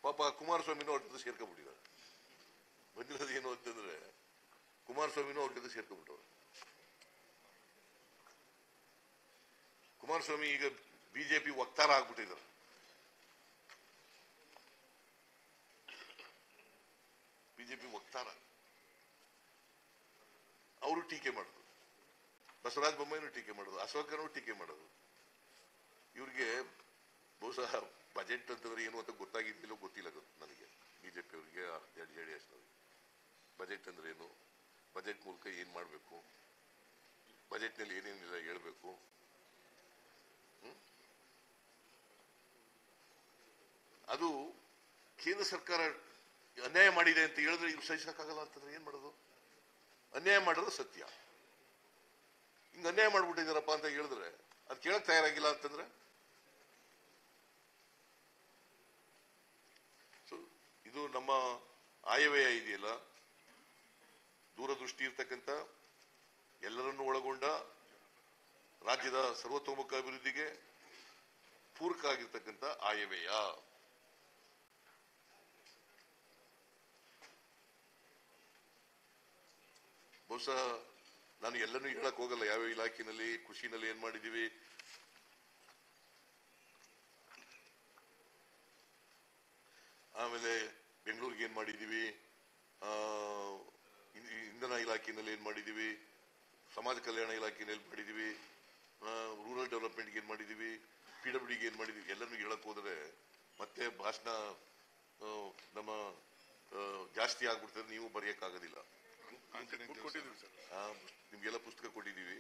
ಪಾಪ ಕುಮಾರಸ್ವಾಮಿನೂ ಅವ್ರ ಜೊತೆ ಸೇರ್ಕೊಂಡ್ಬಿಟ್ಟಿದ್ದಾರೆ. ಬಂದಿರೋದು ಏನು ಅಂತಂದ್ರೆ ಕುಮಾರಸ್ವಾಮಿನೂ ಅವ್ರ ಜೊತೆ ಸೇರ್ಕೊಂಡ್ಬಿಟ್ಟವ್ರು. ಕುಮಾರಸ್ವಾಮಿ ಈಗ ಬಿಜೆಪಿ ವಕ್ತಾರ ಆಗ್ಬಿಟ್ಟಿದ್ದಾರೆ. ಬಿಜೆಪಿ ವಕ್ತಾರ. ಅವರು ಟೀಕೆ ಮಾಡೋದು, ಬಸವರಾಜ ಬೊಮ್ಮಾಯಿನೂ ಟೀಕೆ ಮಾಡೋದು, ಅಶೋಕನೂ ಟೀಕೆ ಮಾಡೋದು. ಇವ್ರಿಗೆ ಬಹುಶಃ ಬಜೆಟ್ ಅಂತಂದ್ರೆ ಏನು ಅಂತ ಗೊತ್ತಾಗಿದ್ದಿಲ್ಲೋ ಗೊತ್ತಿಲ್ಲ ನನಗೆ. ಬಿಜೆಪಿ ಅವರಿಗೆ JDS ಬಜೆಟ್ ಅಂದ್ರೆ ಏನು, ಬಜೆಟ್ ಮೂಲಕ ಏನ್ ಮಾಡಬೇಕು, ಬಜೆಟ್ ನಲ್ಲಿ ಏನೇನಿಲ್ಲ ಹೇಳ್ಬೇಕು. ಅದು ಕೇಂದ್ರ ಸರ್ಕಾರ ಅನ್ಯಾಯ ಮಾಡಿದೆ ಅಂತ ಹೇಳಿದ್ರೆ ಇವ್ರು ಸಹಿಸಕ್ಕಾಗಲ್ಲ ಅಂತಂದ್ರೆ ಏನ್ ಮಾಡೋದು? ಅನ್ಯಾಯ ಮಾಡೋದು ಸತ್ಯ. ಹಿಂಗ ಅನ್ಯಾಯ ಮಾಡ್ಬಿಟ್ಟಿದಾರಪ್ಪ ಅಂತ ಹೇಳಿದ್ರೆ ಅದು ಕೇಳಕ್ ತಯಾರಾಗಿಲ್ಲ ಅಂತಂದ್ರೆ ಇದು ನಮ್ಮ ಆಯವ್ಯಯ ಇದೆಯಲ್ಲ, ದೂರದೃಷ್ಟಿ ಇರ್ತಕ್ಕಂಥ ಎಲ್ಲರನ್ನೂ ಒಳಗೊಂಡ ರಾಜ್ಯದ ಸರ್ವತೋಮುಖ ಅಭಿವೃದ್ಧಿಗೆ ಪೂರಕ ಆಗಿರ್ತಕ್ಕಂಥ ಆಯವ್ಯಯ. ಬಹುಶಃ ನಾನು ಎಲ್ಲನೂ ಹೇಳಕ್ ಹೋಗಲ್ಲ, ಯಾವ ಇಲಾಖೆನಲ್ಲಿ ಕೃಷಿನಲ್ಲಿ ಏನ್ ಮಾಡಿದೀವಿ, ಆಮೇಲೆ ಬೆಂಗಳೂರಿಗೆ ಏನ್ ಮಾಡಿದೀವಿ, ಇಂಧನ ಇಲಾಖೆಯಲ್ಲಿ ಏನ್ ಮಾಡಿದೀವಿ, ಸಮಾಜ ಕಲ್ಯಾಣ ಇಲಾಖೆಯಲ್ಲಿ ಮಾಡಿದೀವಿ, ರೂರಲ್ ಡೆವಲಪ್ಮೆಂಟ್ಗೆ ಏನ್ ಮಾಡಿದೀವಿ, PWDಗೆ ಏನ್ ಮಾಡಿದೀವಿ, ಎಲ್ಲನೂ ಹೇಳಕ್ ಹೋದ್ರೆ ಮತ್ತೆ ಭಾಷಣ ನಮ್ಮ ಜಾಸ್ತಿ ಆಗ್ಬಿಡ್ತದೆ. ನೀವು ಬರೆಯಕ್ಕಾಗೋದಿಲ್ಲ. ನಿಮ್ಗೆಲ್ಲ ಪುಸ್ತಕ ಕೊಟ್ಟಿದ್ದೀವಿ.